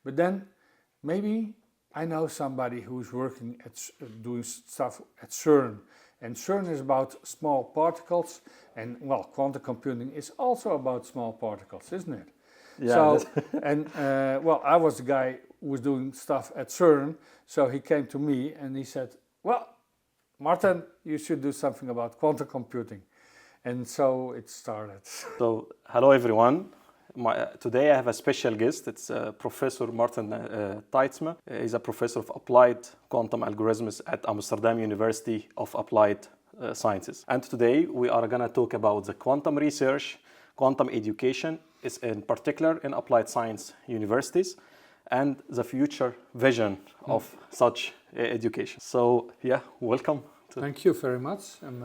But then maybe I know somebody who's working at doing stuff at CERN. And CERN is about small particles, and well, quantum computing is also about small particles, isn't it? Yeah. So, and well, I was the guy who was doing stuff at CERN, so he came to me and he said, well, Marten, you should do something about quantum computing. And so it started. So, hello everyone. Today I have a special guest. It's Professor Marten Teitsma. He's a professor of applied quantum algorithms at Amsterdam University of Applied Sciences. And today we are going to talk about the quantum research, quantum education, is in particular in applied science universities, and the future vision of such education. So, yeah, welcome. Thank you very much. I'm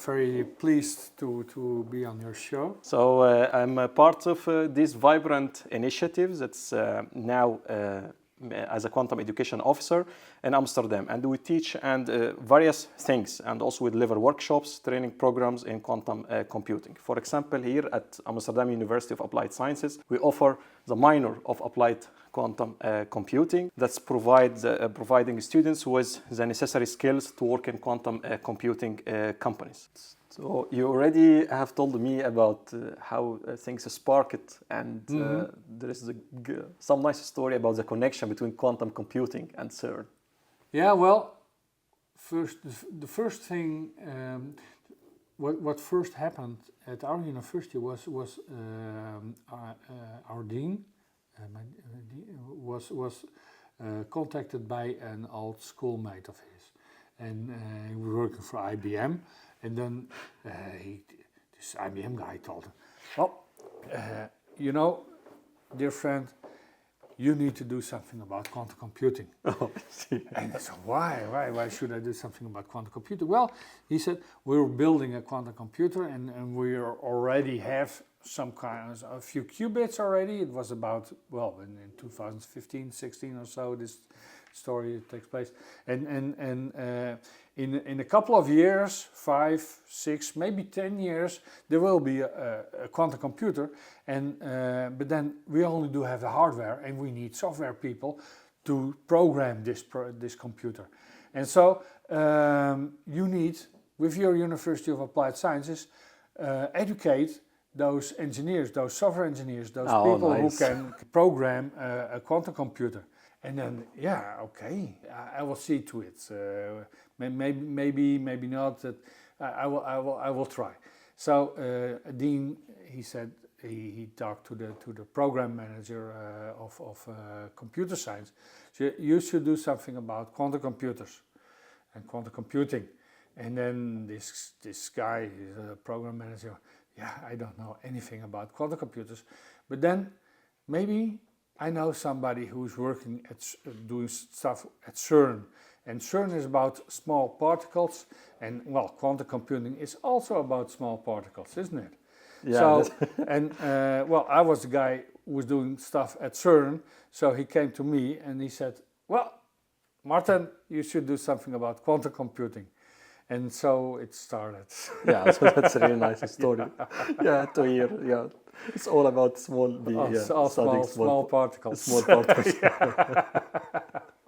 very pleased to be on your show. So I'm a part of this vibrant initiative that's now as a quantum education officer in Amsterdam, and we teach and various things, and also we deliver workshops, training programs in quantum computing. For example, here at Amsterdam University of Applied Sciences, we offer the minor of applied quantum computing that's providing students with the necessary skills to work in quantum computing companies. So you already have told me about how things sparked, and there is some nice story about the connection between quantum computing and CERN. Yeah, well, the first thing, what first happened at our university was our dean was contacted by an old schoolmate of his, and he was working for IBM. And then this IBM guy told him, well, you know, dear friend, you need to do something about quantum computing. Oh, and I said, why should I do something about quantum computing? Well, he said, we're building a quantum computer, and we already have some kind of a few qubits already. It was about, well, in 2015, 16 or so, this story takes place. And in a couple of years, 5, 6, maybe 10 years, there will be a quantum computer, and but then we only do have the hardware, and we need software people to program this computer. And so you need, with your University of Applied Sciences, educate those engineers, those software engineers, those people who can program a quantum computer. And then, yeah, okay, I will see to it. Maybe not. That I will try. So Dean, he said, he talked to the program manager of computer science. So you should do something about quantum computers and quantum computing. And then this guy, the program manager, yeah, I don't know anything about quantum computers, but then maybe I know somebody who's working at doing stuff at CERN, and CERN is about small particles, and well, quantum computing is also about small particles, isn't it? Yeah. So, and well, I was the guy who was doing stuff at CERN, so he came to me and he said, well, Marten, you should do something about quantum computing. And so it started. Yeah, so that's a really nice story. Yeah, to hear. Yeah, it's all about small particles. Small particles.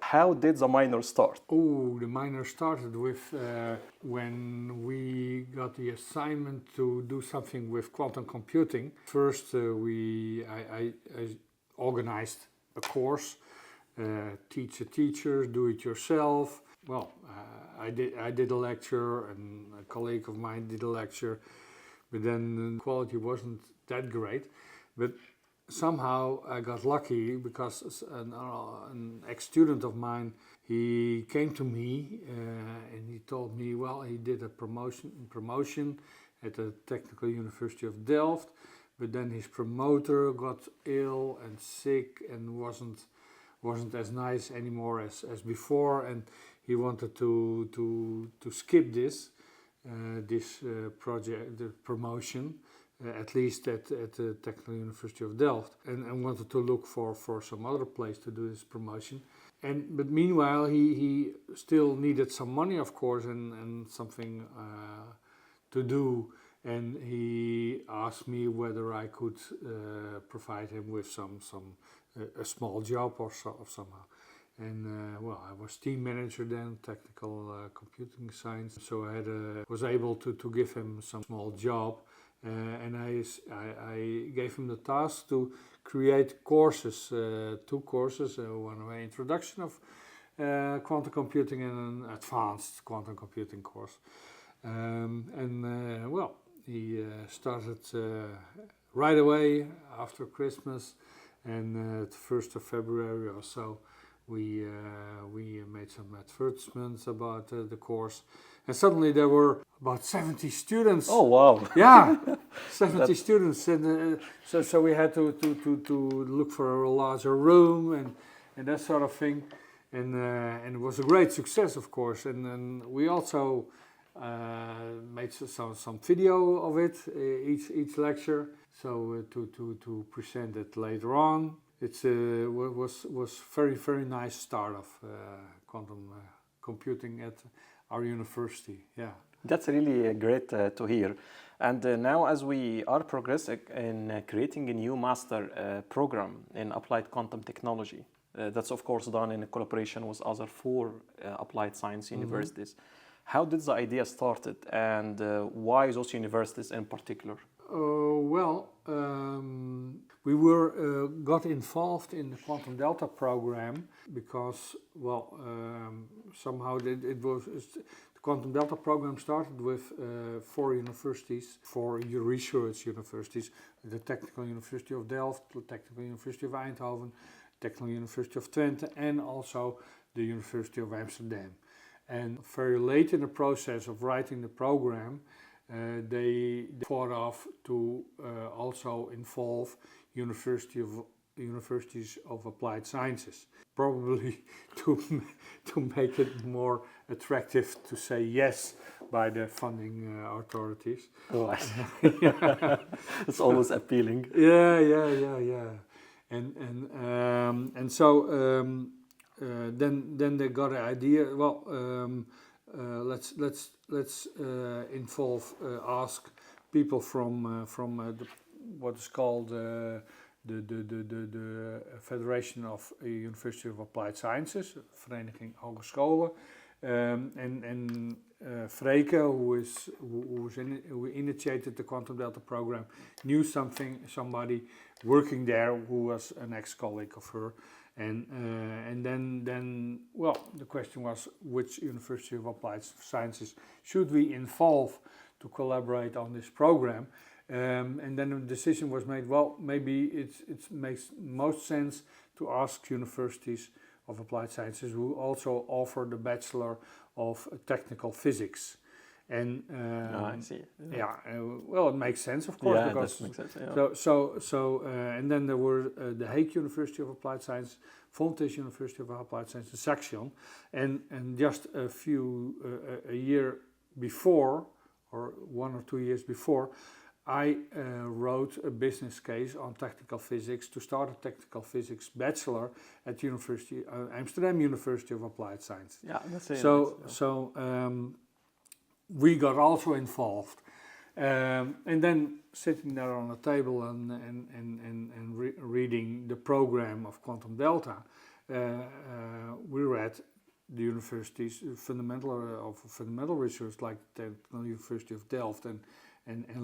How did the minor start? Oh, the minor started with when we got the assignment to do something with quantum computing. First, I organized a course, teach a teacher, do it yourself. Well, I did a lecture, and a colleague of mine did a lecture, but then the quality wasn't that great. But somehow I got lucky because an ex-student of mine, he came to me and he told me, well, he did a promotion at the Technical University of Delft, but then his promoter got ill and sick and wasn't as nice anymore as before, and he wanted to skip this project, the promotion, at least at the Technical University of Delft, and wanted to look for some other place to do this promotion. But meanwhile, he still needed some money, of course, and something to do. And he asked me whether I could provide him with some a small job or somehow. And well, I was team manager then, technical computing science. So I was able to give him some small job, and I gave him the task to create courses, 2 courses, one way introduction of quantum computing and an advanced quantum computing course. Well, he started right away after Christmas, and the 1st of February or so, we made some advertisements about the course, and suddenly there were about 70 students. Oh wow! Yeah, 70 students, and so we had to look for a larger room and that sort of thing, and it was a great success, of course. And then we also made some video of it, each lecture, so to present it later on. It was very nice start of quantum computing at our university. Yeah, that's really great to hear. And now, as we are progressing in creating a new master program in applied quantum technology, that's of course done in collaboration with other 4 applied science universities. How did the idea started, and why those universities in particular? Well, we got involved in the Quantum Delta program because, well, somehow the Quantum Delta program started with 4 universities, 4 research universities: the Technical University of Delft, the Technical University of Eindhoven, Technical University of Twente, and also the University of Amsterdam. And very late in the process of writing the program, they thought of to also involve universities of applied sciences, probably to make it more attractive to say yes by the funding authorities. Oh, it's always appealing. Yeah. And so then they got an idea. Well, let's ask people from what is called the Federation of University of Applied Sciences, Vereniging Hogescholen, and Freke, who initiated the Quantum Delta program, knew somebody working there who was an ex-colleague of her. And then, well, the question was, which University of Applied Sciences should we involve to collaborate on this program? And then a decision was made, well, maybe it makes most sense to ask universities of applied sciences who also offer the Bachelor of Technical Physics. And I see. Yeah, well, it makes sense, of course. Yeah, because that makes sense. Yeah. And then there were the Hague University of Applied Science, Fontys University of Applied Science, and Saxion, and just a year before, or 1 or 2 years before, I wrote a business case on technical physics to start a technical physics bachelor at Amsterdam University of Applied Science. Yeah, that's it. So we got also involved, and then sitting there on a table and reading the program of Quantum Delta, we read the universities fundamental research like the Technical University of Delft and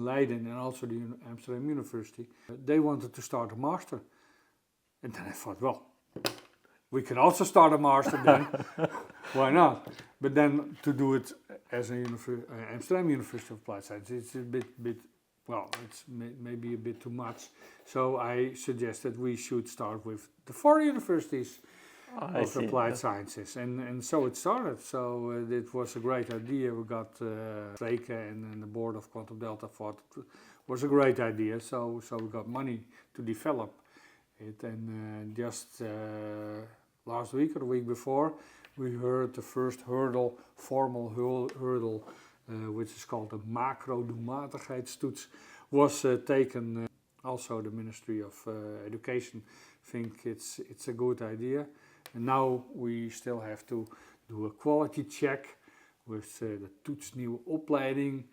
Leiden, and also the Amsterdam University. They wanted to start a master, and then I thought, well, we can also start a master then. Why not? But then to do it as Amsterdam University of Applied Science, it's a bit well, it's maybe a bit too much. So I suggested we should start with the 4 universities of applied sciences, and so it started. So it was a great idea. We got Freke and the board of Quantum Delta thought it was a great idea. So we got money to develop it, and just last week or the week before, we heard the first formal hurdle, which is called the macro-doelmatigheidstoets, was taken. Also, the Ministry of Education think it's a good idea. And now we still have to do a quality check with the Toets Nieuwe Opleiding,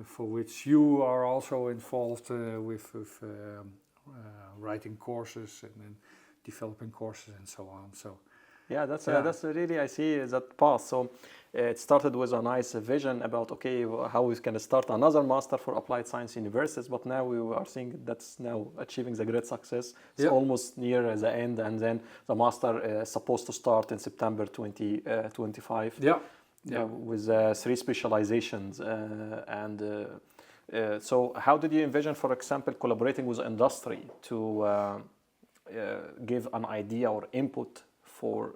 for which you are also involved with writing courses and developing courses and so on. So yeah, that's really, I see that path. So it started with a nice vision about, okay, how we can start another master for applied science universities, but now we are seeing that's now achieving the great success. It's almost near the end, and then the master is supposed to start in September 2025. With 3 specializations. So how did you envision, for example, collaborating with industry to give an idea or input for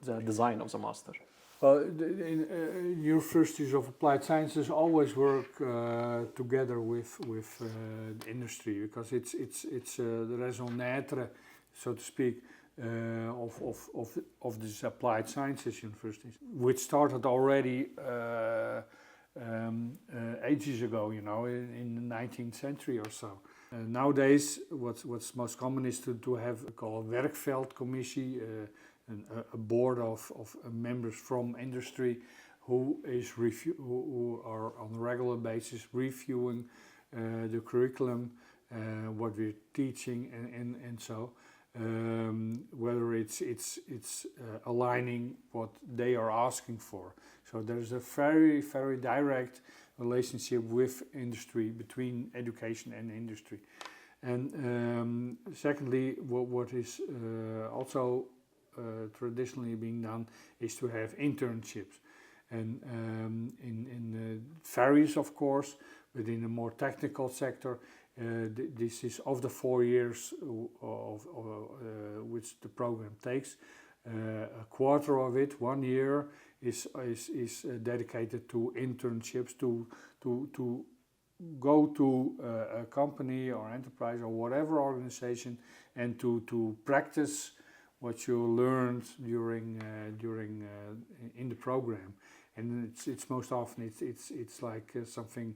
the design of the master? Well, universities of applied sciences always work together with the industry, because it's the raison d'être, so to speak, of these applied sciences universities, which started already ages ago, you know, in the 19th century or so. Nowadays, what's most common is to have a werkveldcommissie, a board of members from industry who are on a regular basis reviewing the curriculum, what we're teaching, and so whether it's aligning what they are asking for. So there's a very, very direct relationship with industry, between education and industry. And secondly, what is also traditionally being done is to have internships, and in varies of course, but in a more technical sector, this is of the 4 years of which the program takes, a quarter of it, 1 year, is dedicated to internships, to go to a company or enterprise or whatever organization, and to practice what you learned during in the program. And it's most often it's like something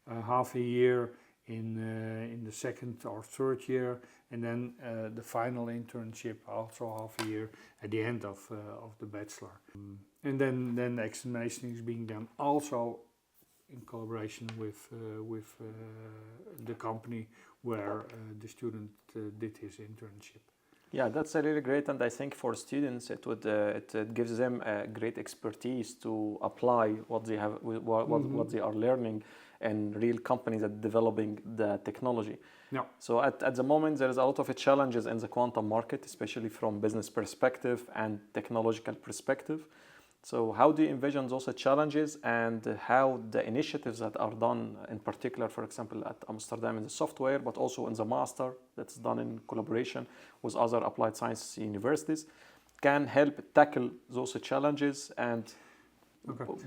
half a year in the second or third year, and then the final internship also half a year at the end of the bachelor. And then the examination is being done also in collaboration with the company where the student did his internship. Yeah, that's really great, and I think for students it gives them a great expertise to apply what they have, what they are learning, and real companies that are developing the technology. Yeah. So at the moment there is a lot of challenges in the quantum market, especially from business perspective and technological perspective. So how do you envision those challenges, and how the initiatives that are done, in particular, for example, at Amsterdam in the software, but also in the master that's done in collaboration with other applied science universities, can help tackle those challenges and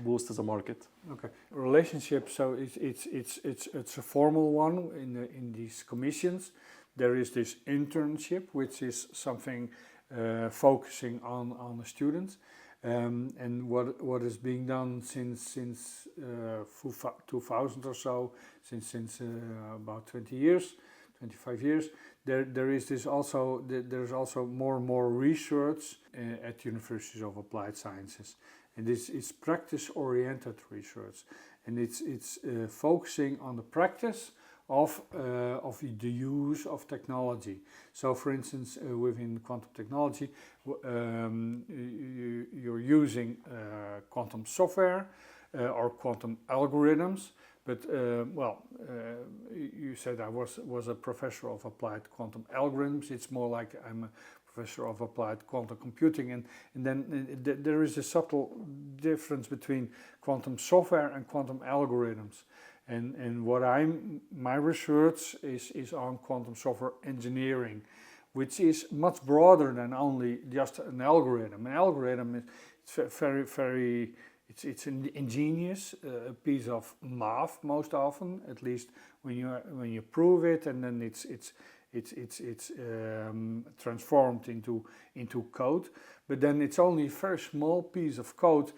boost the market? Okay, relationship. So it's a formal one in these commissions. There is this internship, which is something focusing on the students. And what is being done since 2000 or so, since about 20 years, 25 years, there is this also. There's also more and more research at universities of applied sciences, and this is practice-oriented research, and it's focusing on the practice of the use of technology. So, for instance, within quantum technology, you're using quantum software or quantum algorithms. But you said I was a professor of applied quantum algorithms. It's more like I'm a professor of applied quantum computing, and then there is a subtle difference between quantum software and quantum algorithms. And my research is on quantum software engineering, which is much broader than only just an algorithm. An algorithm is very it's an ingenious piece of math most often, at least when you prove it, and then it's transformed into code. But then it's only a very small piece of code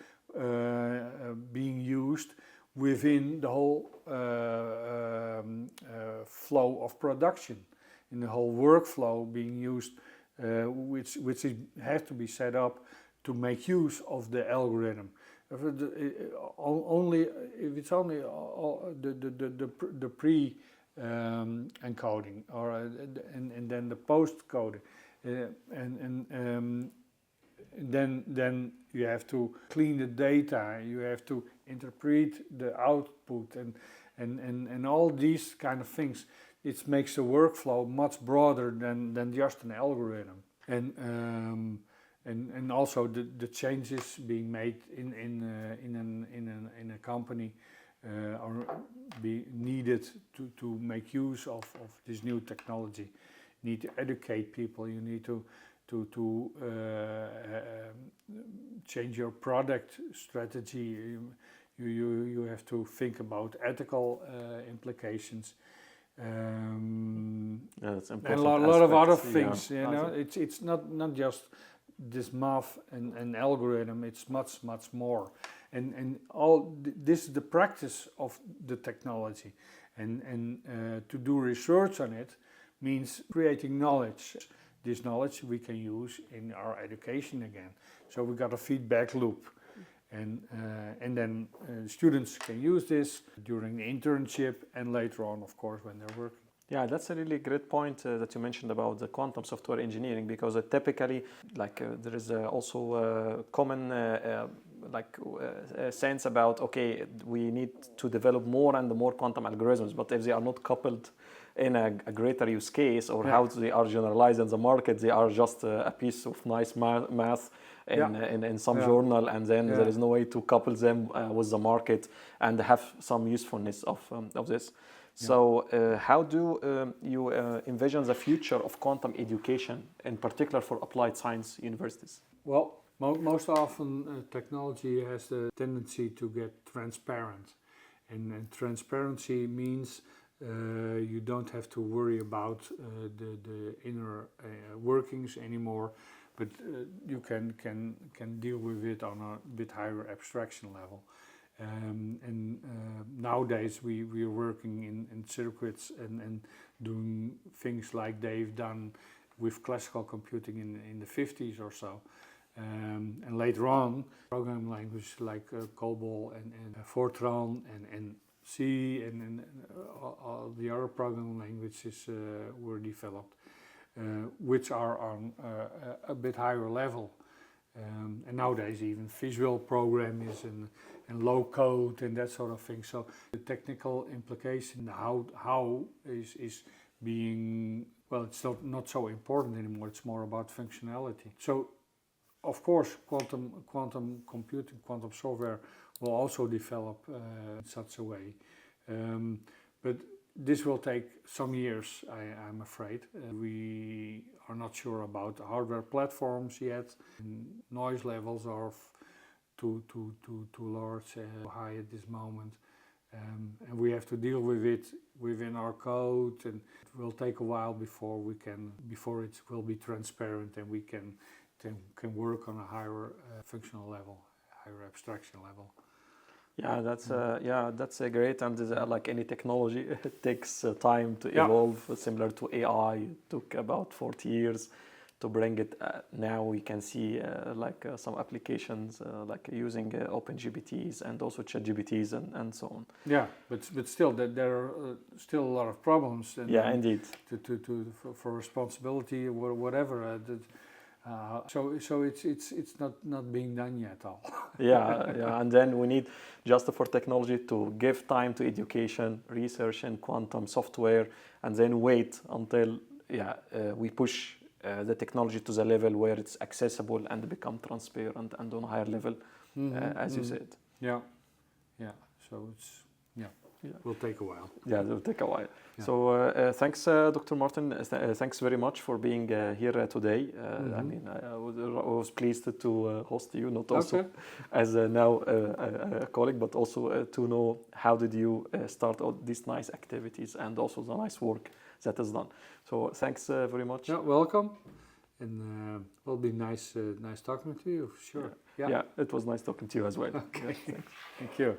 being used within the whole flow of production, in the whole workflow being used, which has to be set up to make use of the algorithm. If it's only the pre encoding, or and then the post coding, and then you have to clean the data, you have to interpret the output, and all these kind of things. It makes the workflow much broader than just an algorithm, and also the changes being made in a company are be needed to make use of this new technology. You need to educate people. You need to change your product strategy. You have to think about ethical implications. That's And important. a lot of other aspects, things. yeah. You know, it's not just this math and algorithm. It's much more. And this is the practice of the technology. And to do research on it means creating knowledge. This knowledge we can use in our education again. So we got a feedback loop. And then students can use this during the internship and later on, of course, when they're working. Yeah, that's a really great point that you mentioned about the quantum software engineering, because typically, there is also a common sense about, okay, we need to develop more and more quantum algorithms, but if they are not coupled in a greater use case, or how they are generalized in the market, they are just a piece of nice math in some journal, and then there is no way to couple them with the market and have some usefulness of this. So how do you envision the future of quantum education, in particular for applied science universities? Well, most often technology has the tendency to get transparent. And transparency means you don't have to worry about the inner workings anymore, but you can deal with it on a bit higher abstraction level. Nowadays we are working in circuits and doing things like they've done with classical computing in the 50s or so. And later on, programming languages like COBOL and Fortran and C and all the other programming languages were developed, which are on a bit higher level. And nowadays even visual programming is and low code and that sort of thing. So the technical implication, how is being, well, it's not so important anymore. It's more about functionality. So of course quantum computing, quantum software will also develop in such a way. But this will take some years, I'm afraid. We are not sure about the hardware platforms yet. Noise levels are too large, high at this moment. And we have to deal with it within our code, and it will take a while before it will be transparent and we can work on a higher functional level, higher abstraction level. Yeah, that's great. And like any technology, it takes time to evolve. Similar to AI, it took about 40 years to bring it. Now we can see some applications like using OpenGPTs and also ChatGPTs and so on. Yeah, but still, there are still a lot of problems. And, indeed. For responsibility or whatever. So it's not being done yet all. And then we need just for technology to give time to education, research in quantum software, and then wait until we push the technology to the level where it's accessible and become transparent and on a higher level, as you said. So it's will take a while. Yeah, it will take a while. Yeah. So thanks, Dr. Marten. Thanks very much for being here today. I mean, I was pleased to host you, not also as now a colleague, but also to know how did you start all these nice activities and also the nice work that is done. So thanks very much. Yeah, welcome. And it will be nice talking to you, sure. Yeah, it was nice talking to you as well. Okay, thank you.